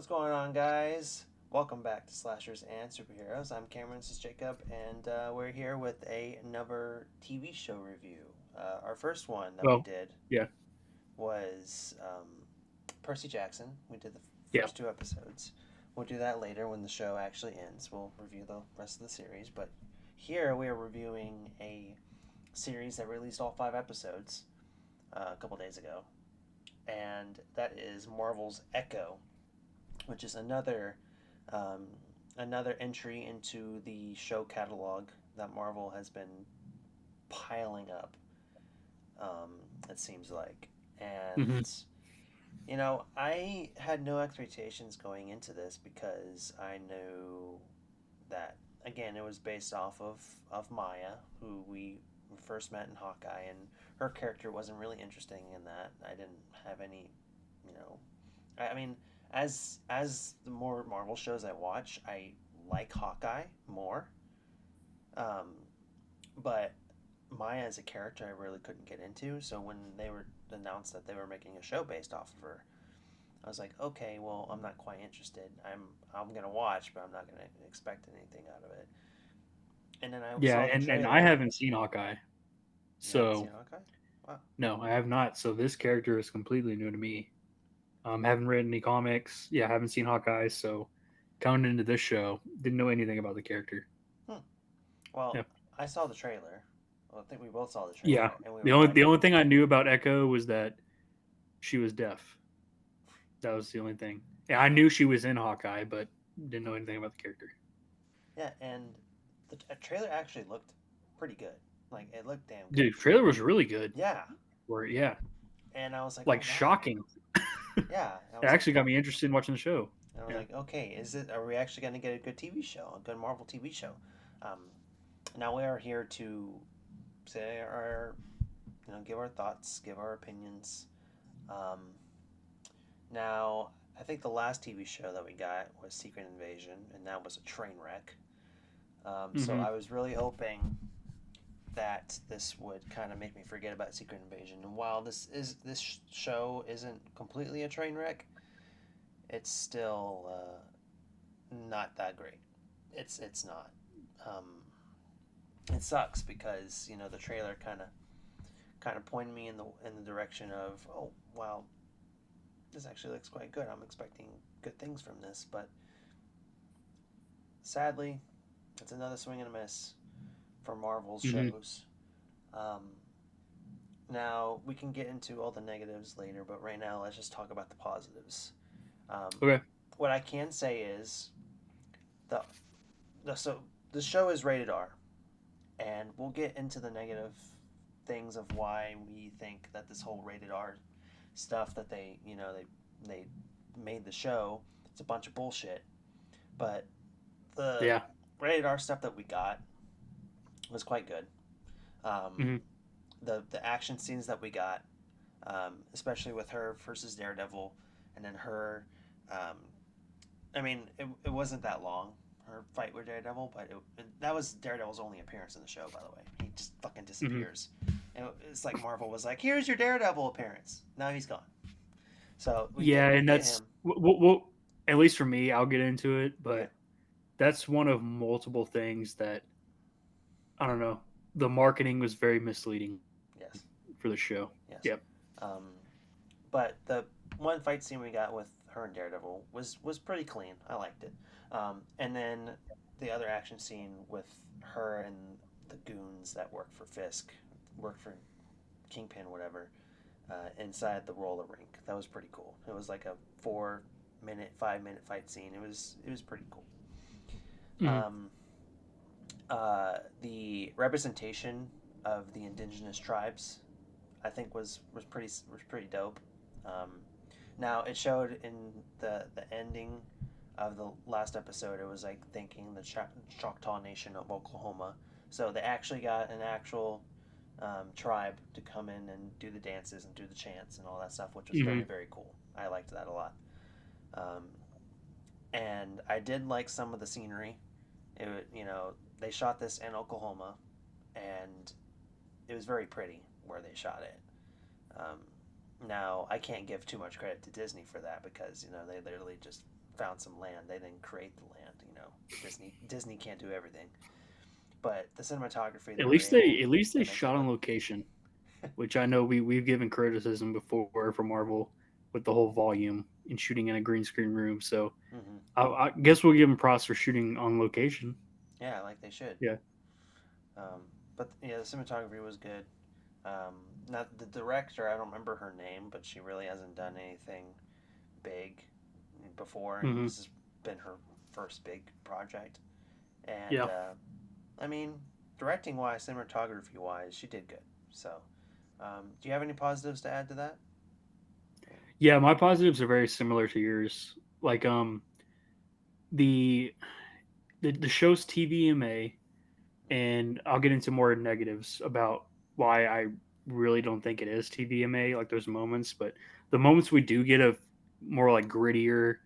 What's going on, guys? Welcome back to Slashers and Superheroes. I'm Cameron, this is Jacob, and we're here with another TV show review. Our first one that we Well, did yeah, was Percy Jackson. We did the yeah. first two episodes. We'll do that later when the show actually ends. We'll review the rest of the series. But here we are reviewing a series that released all five episodes a couple days ago, and that is Marvel's Echo, which is um, another entry into the show catalog that Marvel has been piling up. Um, it seems like, hmm and I had no expectations going into this because I knew that again it was based off of Maya, who we first met in Hawkeye, and her character wasn't really interesting in that. I didn't have any, you know, I mean, as the more Marvel shows I watch, I like Hawkeye more. Um, but Maya as a character, I really couldn't get into. So when they were announced that they were making a show based off of her, I was like, okay, well, I'm not quite interested. I'm gonna watch, but I'm not gonna expect anything out of it. And then I Yeah, saw the and I trailer. haven't seen Hawkeye, You haven't seen so Hawkeye? Wow. no, I have not. So this character is completely new to me. Haven't read any comics. Yeah, haven't seen Hawkeye. So coming into this show, didn't know anything about the character. Hmm. Well, Yeah, I saw the trailer. Well, I think we both saw the yeah. trailer, and we The were only like, the only thing I knew about Echo was that she was deaf. That was the only thing. Yeah, I knew she was in Hawkeye, but didn't know anything about the character. yeah, and the trailer actually looked pretty good. Like it looked damn good. Dude, trailer was really good. Yeah, Or yeah, and I was like, like oh wow, shocking. yeah. And I It was like, actually got me interested in watching the show. Yeah. okay, is it? Are we actually going to get a good TV show, a good Marvel TV show? Um, Now we are here to say our, give our thoughts, give our opinions. Um, Now, I think the last TV show that we got was Secret Invasion, and that was a train wreck. So hmm I was really hoping that this would kind of make me forget about Secret Invasion. And while this show isn't completely a train wreck, it's still not that great. It's not. Um, it sucks because the trailer kind of pointed me in the direction of, oh wow, this actually looks quite good. I'm expecting good things from this, but sadly, it's another swing and a miss for Marvel's hmm shows. Um, Now we can get into all the negatives later, but right now let's just talk about the positives. Um, Okay. what I can say is the so the show is rated R, and we'll get into the negative things of why we think that this whole rated R stuff that they made the show, it's a bunch of bullshit. But the Yeah. rated R stuff that we got was quite good. Um, hmm the action scenes that we got, especially with her versus Daredevil, and then her. Um, I mean, it wasn't that long, her fight with Daredevil, but that was Daredevil's only appearance in the show. By the way, he just fucking hmm disappears, and it's like Marvel was like, "Here's your Daredevil appearance." Now he's gone. So Yeah, we and get that's him. at least for me, I'll get into it, Yeah. but that's one of multiple things that I don't know. The marketing was very misleading Yes. for the show. Yes. Yep. Um, but the one fight scene we got with her and Daredevil was pretty clean. I liked it. And then the other action scene with her and the goons that work for Fisk, work for Kingpin, whatever, inside the roller rink. That was pretty cool. It was like a 4 minute, 5 minute fight scene. It was pretty cool. hmm Um, the representation of the indigenous tribes, I think, was pretty dope. Um, Now it showed in the ending of the last episode. It was like thanking the Choctaw Nation of Oklahoma. So they actually got an actual tribe to come in and do the dances and do the chants and all that stuff, which was very hmm very cool. I liked that a lot. Um, and I did like some of the scenery. They shot this in Oklahoma, and it was very pretty where they shot it. Um, Now, I can't give too much credit to Disney for that because they literally just found some land. They didn't create the land. Disney can't do everything. But the cinematography they At were least able they to make it shot on work. location, which I know we've given criticism before for Marvel with the whole volume and shooting in a green screen room. So Hmm. I guess we'll give them props for shooting on location. Yeah, like they should. Yeah. But yeah, the cinematography was good. Um, Not the director. I don't remember her name, but she really hasn't done anything big before, and Hmm. this has been her first big project. And Yeah. I mean, directing wise, cinematography wise, she did good. So, do you have any positives to add to that? Yeah, my positives are very similar to yours. Like the the show's TVMA, and I'll get into more negatives about why I really don't think it is TVMA. Like those moments, but the moments we do get of more like grittier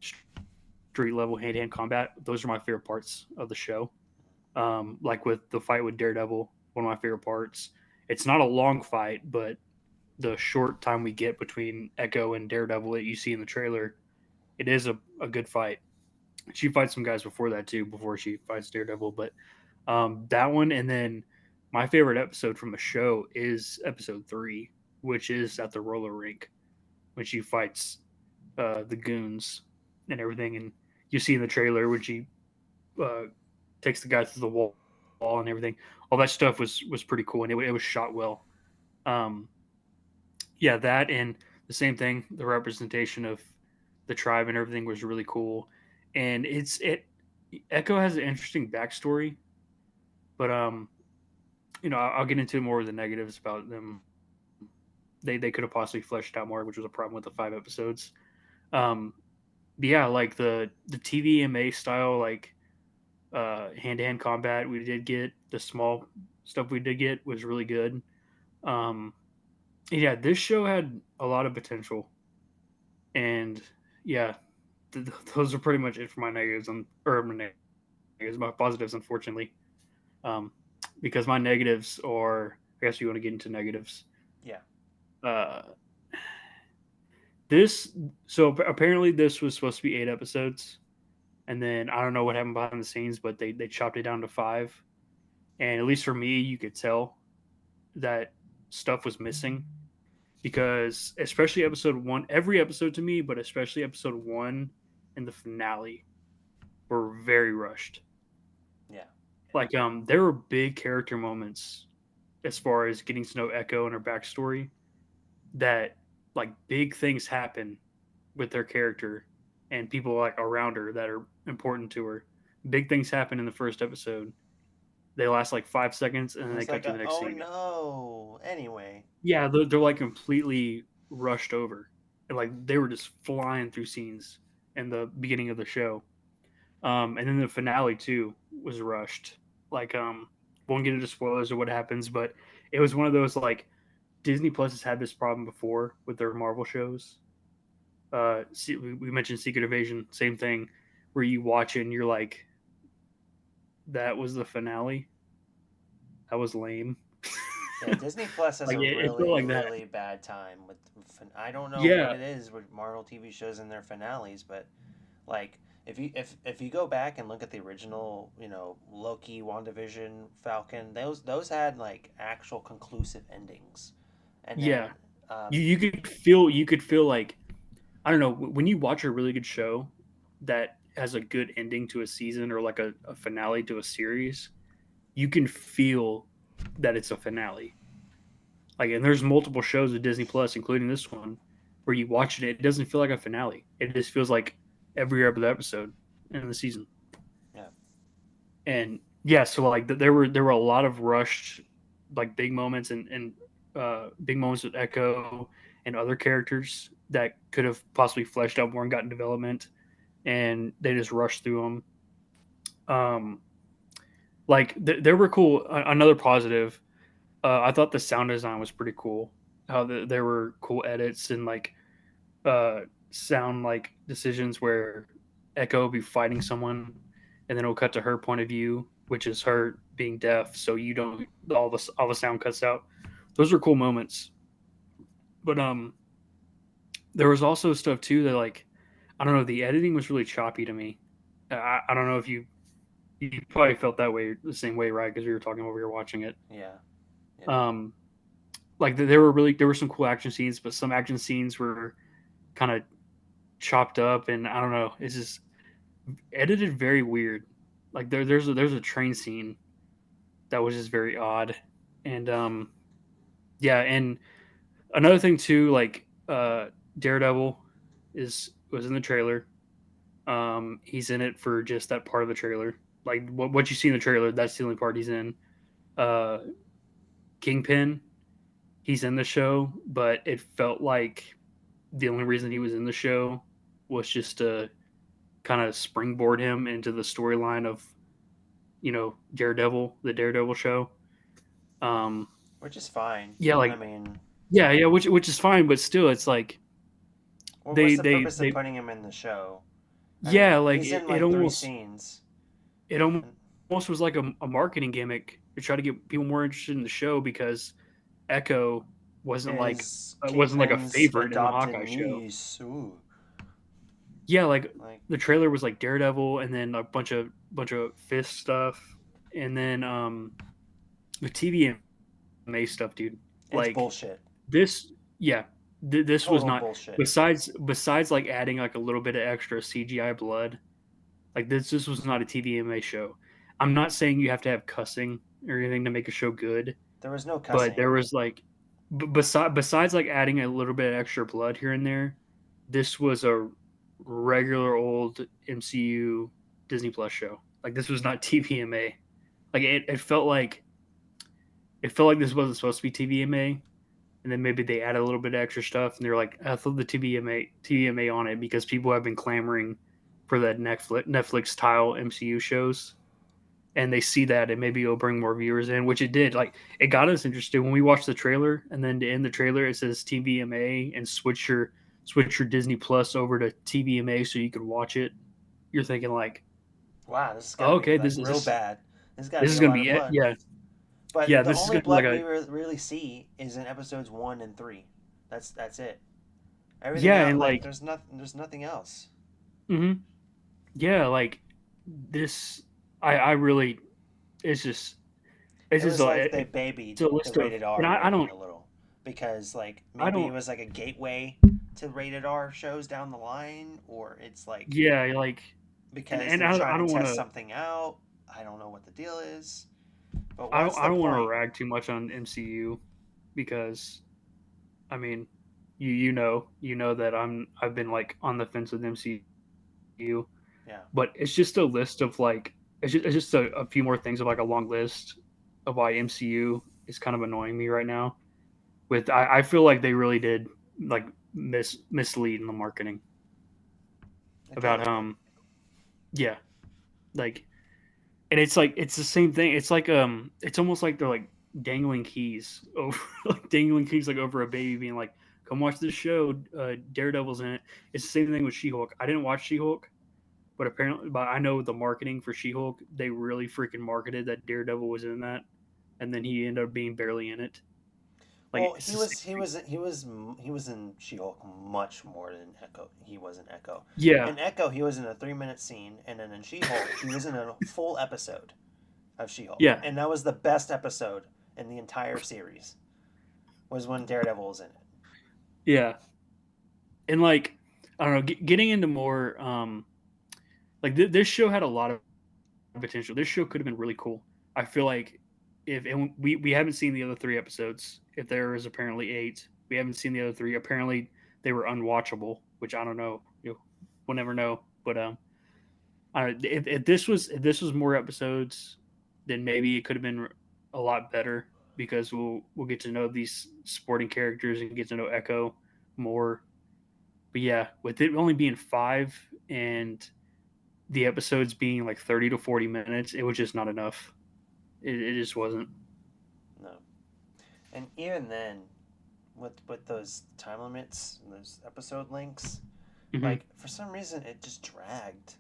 street level hand to hand combat, those are my favorite parts of the show. Like with the fight with Daredevil, one of my favorite parts. It's not a long fight, but the short time we get between Echo and Daredevil that you see in the trailer, it is a good fight. She fights some guys before that too, before she fights Daredevil. But that one, and then my favorite episode from the show is episode 3, which is at the roller rink when she fights the goons and everything. And you see in the trailer when she uh, takes the guy through the wall and everything. All that stuff was pretty cool, and it was shot well. Um, yeah, that and the same thing. The representation of the tribe and everything was really cool, and it Echo has an interesting backstory, but I'll get into more of the negatives about them. They could have possibly fleshed out more, which was a problem with the 5 episodes. Um, but yeah, like the TVMA style, like hand to hand combat we did get, the small stuff we did get was really good. Um, yeah, this show had a lot of potential, and yeah, those are pretty much it for my negatives or my negatives, my positives, unfortunately. Um, because my negatives are, I guess you want to get into negatives. Yeah. Uh, this so apparently this was supposed to be 8 episodes, and then I don't know what happened behind the scenes, but they chopped it down to 5. And at least for me, you could tell that stuff was missing because especially episode 1, every episode to me, but especially episode 1 and the finale were very rushed. Yeah. Like there were big character moments as far as getting to know Echo and her backstory, that like big things happen with their character and people like around her that are important to her. Big things happen in the first episode. They last like 5 seconds and then they It's cut like to the next oh scene. no. Anyway. Yeah, they're like completely rushed over, and like they were just flying through scenes in the beginning of the show. And then the finale too was rushed. Like won't get into spoilers or what happens, but it was one of those like Disney Plus has had this problem before with their Marvel shows. We mentioned Secret Invasion, same thing, where you watch it and you're like, that was the finale. That was lame. Yeah, Disney Plus has Like a it felt really, like that. really bad time with. I don't know what Yeah, it is with Marvel TV shows and their finales, but like if you go back and look at the original, Loki, WandaVision, Falcon, those had like actual conclusive endings, and yeah. then You could feel like, I don't know, when you watch a really good show that has a good ending to a season or like a finale to a series, you can feel that it's a finale. Like, and there's multiple shows with Disney Plus, including this one, where you watch it, it doesn't feel like a finale. It just feels like every other episode in the season. yeah, And yeah, so like there were a lot of rushed, like big moments and big moments with Echo and other characters that could have possibly fleshed out more and gotten development, and they just rushed through them. Um, like there were cool. Another positive, I thought the sound design was pretty cool. How there were cool edits and like uh, sound like decisions where Echo will be fighting someone, and then it'll cut to her point of view, which is her being deaf, so you don't all the sound cuts out. Those are cool moments. But there was also stuff too that like I don't know. The editing was really choppy to me. I don't know if you probably felt that way the same way, right? Because we were talking while we were watching it. Yeah, yeah. Um, like there were some cool action scenes, but some action scenes were kind of chopped up, and I don't know. It's just edited very weird. Like there's a train scene that was just very odd, and yeah, and another thing too, like Daredevil was in the trailer. He's in it for just that part of the trailer. Like what you see in the trailer, that's the only part he's in. Uh, Kingpin, he's in the show, but it felt like the only reason he was in the show was just to kind of springboard him into the storyline of Daredevil, the Daredevil show. Um, Which is fine. yeah, I like mean, yeah, which is fine, but still, it's like what's the purpose of they putting him in the show? I mean, yeah, like he's in it like three almost scenes. it And almost was like a marketing gimmick to try to get people more interested in the show because Echo is wasn't like a Kingpin's favorite in the adopted Hawkeye show. niece. Ooh, Yeah, like like the trailer was like Daredevil and then a bunch of Fist stuff, and then the TVMA stuff, dude. it's Like bullshit. this, yeah, this was Total not. bullshit. Besides like adding like a little bit of extra CGI blood, like this was not a TVMA show. I'm not saying you have to have cussing or anything to make a show good, There was no but cussing. there was like besides like adding a little bit of extra blood here and there, this was a regular old MCU Disney Plus show. Like this was not TVMA. Like it felt like this wasn't supposed to be TVMA, and then maybe they added a little bit of extra stuff, and they're like, I throw the TVMA on it because people have been clamoring for that Netflix style MCU shows, and they see that, and maybe it'll bring more viewers in, which it did. Like it got us interested when we watched the trailer, and then to end the trailer, it says TVMA and switch your Disney Plus over to TVMA so you could watch it. You're thinking like, Wow, this has got oh, to be okay, like real bad. This has got to this be is a gonna lot be of it. blood. Yeah, But yeah, the this is only gonna be like blood we a really see is in episodes 1 and 3. That's it. Everything yeah, else, and like like, there's nothing else. mm-hmm, yeah, like this. I really, it's just it's It just was a like they it's babied a the list of, rated and R rating a little because like I maybe it don't, was like a gateway to rated R shows down the line, or it's like yeah, like, because and they're I trying to don't want test to. something out. I don't know what the deal is, but what's I the don't want to point? rag too much on MCU because I mean, you know that I've been like on the fence with MCU, Yeah, but it's just a list of like it's just a few more things of like a long list of why MCU is kind of annoying me right now. With I feel like they really did like mislead in the marketing it about totally did. yeah, like, and it's like it's the same thing. It's like it's almost like they're like dangling keys over like dangling keys like over a baby, being like, "Come watch this show. Daredevil's in it." It's the same thing with She-Hulk. I didn't watch She-Hulk, but I know the marketing for She-Hulk. They really freaking marketed that Daredevil was in that, and then he ended up being barely in it. Like Well, it's the same thing. he was in She-Hulk much more than Echo. He was in Echo. Yeah, In Echo, he was in a 3 minute scene, and then in She-Hulk, he was in a full episode of She-Hulk, yeah, and that was the best episode in the entire series. Was when Daredevil was in it. yeah, and like I don't know, getting into more like this show had a lot of potential. This show could have been really cool. I feel like if and we haven't seen the other three episodes. If there is apparently eight, we haven't seen the other three. Apparently they were unwatchable, which I don't know. We'll never know. But if this was more episodes, then maybe it could have been a lot better because we'll get to know these supporting characters and get to know Echo more. But yeah, with it only being five and the episodes being like 30 to 40 minutes, it was just not enough. It just wasn't. No, and even then, with those time limits and those episode links, Mm-hmm. like for some reason it just dragged.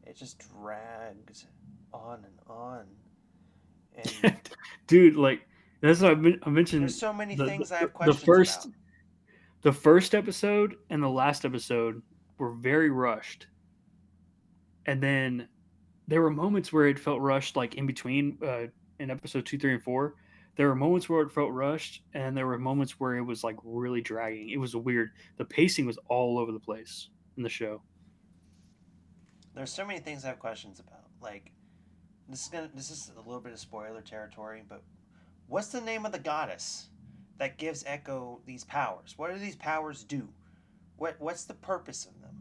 It just dragged on and on, and Dude, like that's what I there's mentioned. so many The, things I the have the questions first about. the first episode and the last episode were very rushed, and then there were moments where it felt rushed, like in between in episode 2, 3, and 4. There were moments where it felt rushed, and there were moments where it was like really dragging. It was weird. The pacing was all over the place in the show. There's so many things I have questions about. Like this is a little bit of spoiler territory, but what's the name of the goddess that gives Echo these powers? What do these powers do? What's the purpose of them?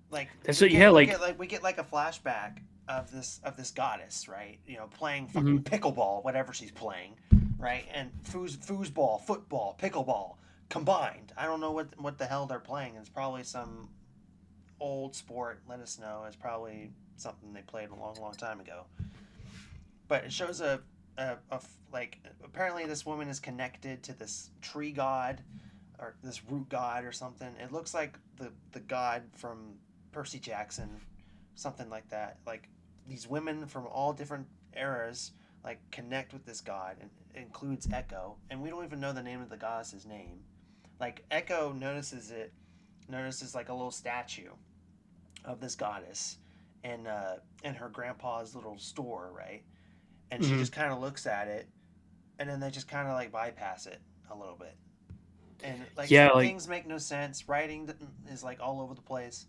Like That's so yeah, like we get like a flashback of this goddess, right? You know, playing mhm. fucking pickleball, whatever she's playing, right? And foosball, football, pickleball combined. I don't know what the hell they're playing. It's probably some old sport. Let us know. It's probably something they played a long, long time ago. But it shows like apparently this woman is connected to this tree god or this root god or something. It looks like the god from Percy Jackson, something like that. Like these women from all different eras like connect with this god, and it includes Echo, and we don't even know the name of the goddess's name. Like Echo notices like a little statue of this goddess in her grandpa's little store, right? And she Mhm. just kind of looks at it, and then they just kind of like bypass it a little bit, and like Yeah, like things make no sense. Writing is like all over the place.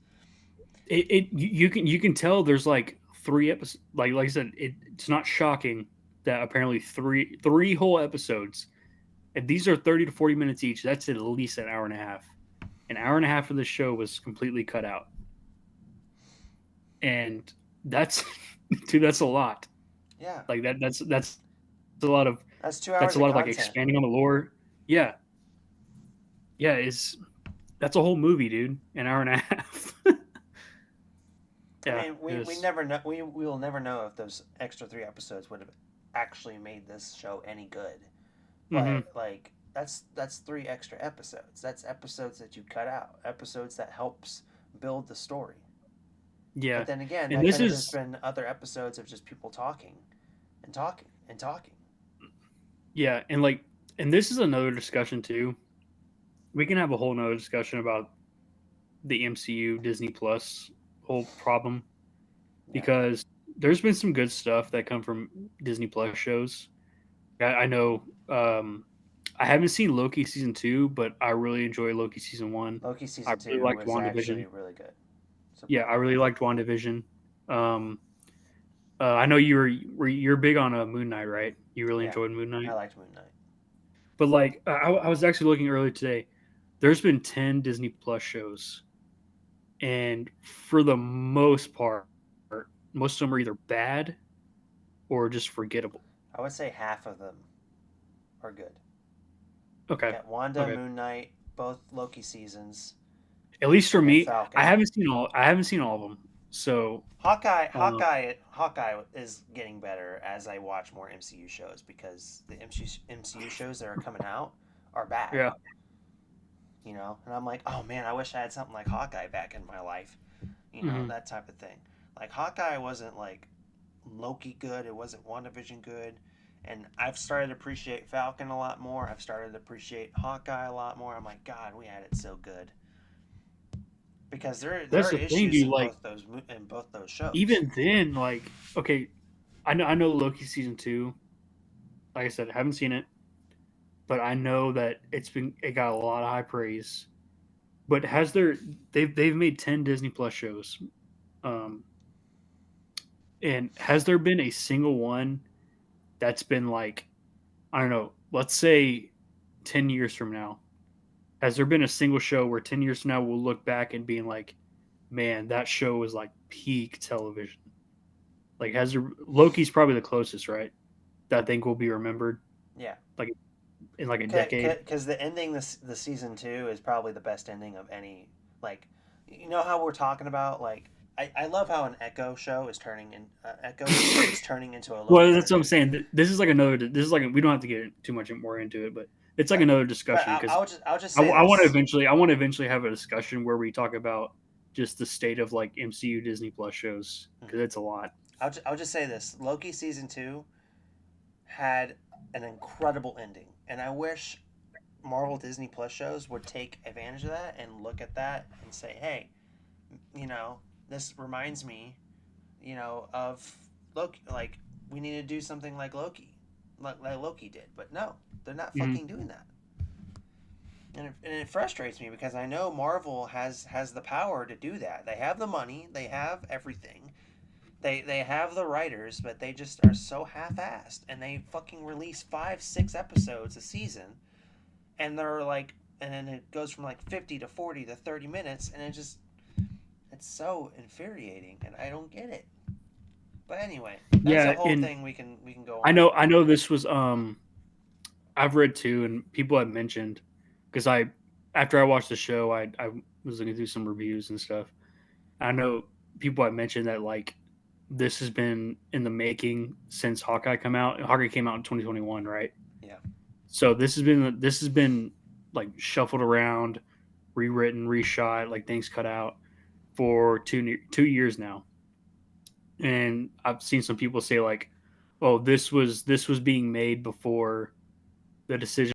you can tell there's like 3 episodes. Like I said, it's not shocking that apparently three whole episodes, and these are 30 to 40 minutes each. That's at least an hour and a half. An hour and a half of the show was completely cut out, and that's dude, that's a lot. Yeah, Like that's a lot of that's 2 hours of like content. expanding on the lore. Yeah, yeah, is that's a whole movie, dude. An hour and a half. I Yeah, mean, it we was. never know. We will never know if those extra 3 episodes would have actually made this show any good. Hmm. But like that's 3 extra episodes. That's episodes that you cut out. Episodes that helps build the story. But Yeah, then again, and that this could have just is been other episodes of just people talking and talking and talking. yeah, and this is another discussion too. We can have a whole nother discussion about the MCU Disney Plus whole problem Yeah. because there's been some good stuff that come from Disney Plus shows. I know I haven't seen Loki season 2, but I really enjoy Loki season 1. Loki I season really two liked was actually WandaVision. really good. Yeah, I Surprisingly. really liked WandaVision. Um, I know you're big on Moon Knight, right? You really Yeah. enjoyed Moon I Knight, liked Moon Knight. but like I was actually looking earlier today. There's been 10 Disney Plus shows, and for the most part, most of them are either bad or just forgettable. I would say half of them are good. You Okay, got Wanda, okay. Moon Knight, both Loki seasons, At least for and then me, Falcon. I haven't seen all of them. So um, Hawkeye is getting better as I watch more MCU shows because the MCU shows that are coming out are bad, yeah, you know. And I'm like, oh man, I wish I had something like Hawkeye back in my life, you know, hmm that type of thing. Like Hawkeye wasn't like Loki good, it wasn't WandaVision good, and I've started to appreciate Falcon a lot more. I've started to appreciate Hawkeye a lot more. I'm like, God, we had it so good because there that's are the thing, issues dude. Like in both those shows. even then, like okay, I know Loki season 2. Like I said, I haven't seen it, but I know that it got a lot of high praise. But has there they've made 10 Disney Plus shows, um, and has there been a single one that's been like I don't know, let's say 10 years from now, has there been a single show where 10 years from now we'll look back and being like, man, that show was like peak television? Like has there Loki's probably the closest, right? That I think will be remembered Yeah, like in like a decade. because the ending the season two is probably the best ending of any. Like, you know how we're talking about like I love how an Echo show is turning in Echo is turning into a Well, Loki that's what I'm movie. saying. This is like another. This is like we don't have to get too much more into it, but it's like But another but discussion because I'll just say this. I want to eventually have a discussion where we talk about just the state of like MCU Disney Plus shows because Mhm. it's a lot. I'll just say this. Loki season two had an incredible ending, and I wish Marvel Disney Plus shows would take advantage of that and look at that and say, hey, you know, this reminds me, of Loki. Like, we need to do something like Loki, like Loki did. But no, they're not Mhm. fucking doing that. And it frustrates me because I know Marvel has the power to do that. They have the money, they have everything, they have the writers, but they just are so half-assed, and they fucking release 5 6 episodes a season, and they're like, and then it goes from like 50 to 40 to 30 minutes, and it's so infuriating, and I don't get it. But anyway, that's a Yeah, whole and thing we can go I on. know I know this was I've read too, and people have mentioned because I after I watched the show, I was looking through some reviews and stuff. I know people have mentioned that like this has been in the making since Hawkeye come out. Hawkeye came out in 2021, right? Yeah. So this has been like shuffled around, rewritten, reshot, like things cut out for 2 years now. And I've seen some people say like, "Oh, this was being made before the decision